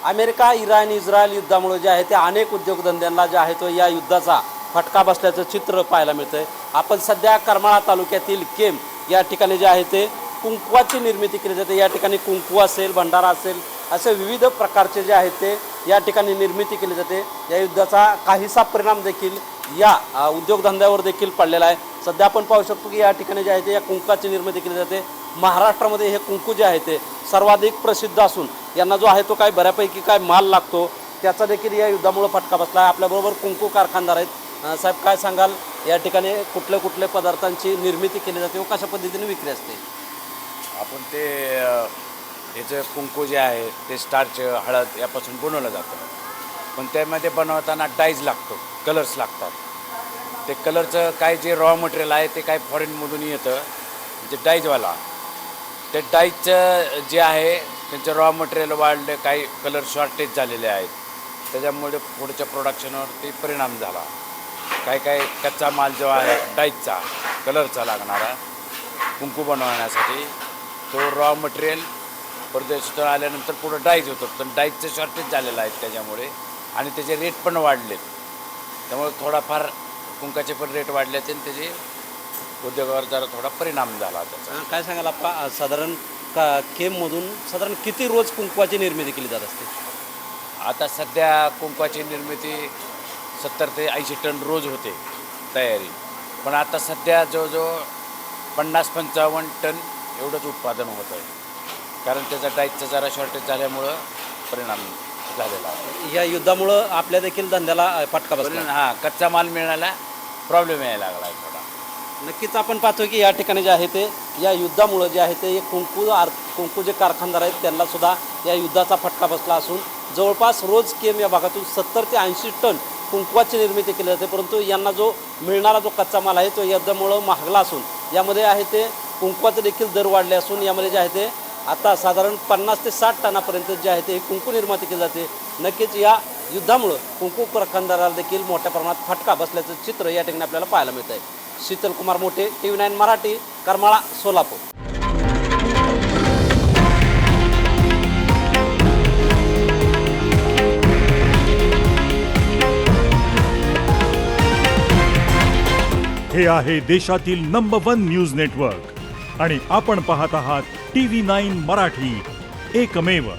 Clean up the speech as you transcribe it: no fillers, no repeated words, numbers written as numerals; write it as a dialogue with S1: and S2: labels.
S1: America, Iran, Israel युद्धामुळे जे आहे ते अनेक उद्योगधंद्यांना जे आहे तो या युद्धाचा फटका बसल्याचं चित्र पाहायला मिळतं आहे। आपण सध्या करमाळा तालुक्यातील केम या ठिकाणी जे आहे ते कुंकवाची निर्मिती केली जाते। या ठिकाणी कुंकू असेल, भंडारा असेल, असे विविध प्रकारचे जे आहेत ते या ठिकाणी निर्मिती केली जाते। या युद्धाचा काहीसा परिणाम देखील या उद्योगधंद्यावर देखील पडलेला आहे। सध्या आपण पाहू शकतो की या ठिकाणी जे आहे ते या कुंकवाची निर्मिती केली जाते। महाराष्ट्रामध्ये हे कुंकू जे आहे ते सर्वाधिक प्रसिद्ध असून यांना जो आहे तो काय बऱ्यापैकी काय माल लागतो त्याचा देखील या युद्धामुळे फटका बसला आहे। आपल्याबरोबर कुंकू कारखानदार आहेत। साहेब, काय सांगाल, या ठिकाणी कुठल्या कुठल्या पदार्थांची निर्मिती केली जाते व कशा पद्धतीने विक्री असते?
S2: आपण ते ह्याचं कुंकू जे आहे ते स्टार्च, हळद यापासून बनवलं जातं, पण त्यामध्ये बनवताना डाईज लागतो, कलर्स लागतात। ते कलरचं काय जे रॉ मटेरियल आहे ते काय फॉरेनमधून येतं, म्हणजे डाईजवाला ते डाईजचं जे आहे त्यांचं रॉ मटेरियल वाढलं, काही कलर शॉर्टेज झालेले आहेत, त्याच्यामुळे पुढच्या प्रोडक्शनवरती परिणाम झाला। काय काय कच्चा माल जो आहे डाईजचा, कलरचा लागणारा कुंकू बनवण्यासाठी, तो रॉ मटेरियल परदेशातून आल्यानंतर पुढं डाईज होतं, पण डाईजचं शॉर्टेज झालेलं आहे त्याच्यामुळे, आणि त्याचे रेट पण वाढलेत। त्यामुळे थोडाफार कुंकाचे पण रेट वाढले आणि त्याचे उद्योगावर जरा थोडा परिणाम झाला त्याचा।
S1: काय सांगाल आपला साधारण केममधून साधारण किती रोज कुंकवाची निर्मिती केली जात असते?
S2: आता सध्या कुंकवाची निर्मिती 70 ते 80 टन रोज होते तयारी, पण आता सध्या जवळजवळ 50-55 टन एवढंच उत्पादन होत आहे, कारण त्याचा डाईजचा जरा शॉर्टेज झाल्यामुळं परिणाम झालेला आहे।
S1: या युद्धामुळं आपल्या देखील धंद्याला फटका बसला।
S2: हां, कच्चा माल मिळायला प्रॉब्लेम यायला लागला आहे थोडा।
S1: नक्कीच आपण पाहतो की या ठिकाणी जे आहे ते या युद्धामुळं जे आहे ते कुंकू जे कारखानदार आहेत त्यांना सुद्धा या युद्धाचा फटका बसला असून जवळपास रोज केम या भागातून 70 ते 80 टन कुंकवाची निर्मिती केली जाते, परंतु यांना जो मिळणारा जो कच्चा माल आहे तो युद्धामुळं महागला असून यामध्ये आहे ते कुंकवाचे देखील दर वाढले असून यामध्ये जे आहे ते आता साधारण 50 ते 60 टनापर्यंत जे आहे ते कुंकू निर्मिती केली जाते। नक्कीच या युद्धामुळं कुंकू कारखानदाराला देखील मोठ्या प्रमाणात फटका बसल्याचं चित्र या ठिकाणी आपल्याला पाहायला मिळत आहे। शीतल कुमार मोठे, TV9 मराठी, करमाळा, सोलापूर।
S3: हे आहे देशातील नंबर 1 न्यूज नेटवर्क आणि आपण पाहत आहात TV9 मराठी, एकमेव।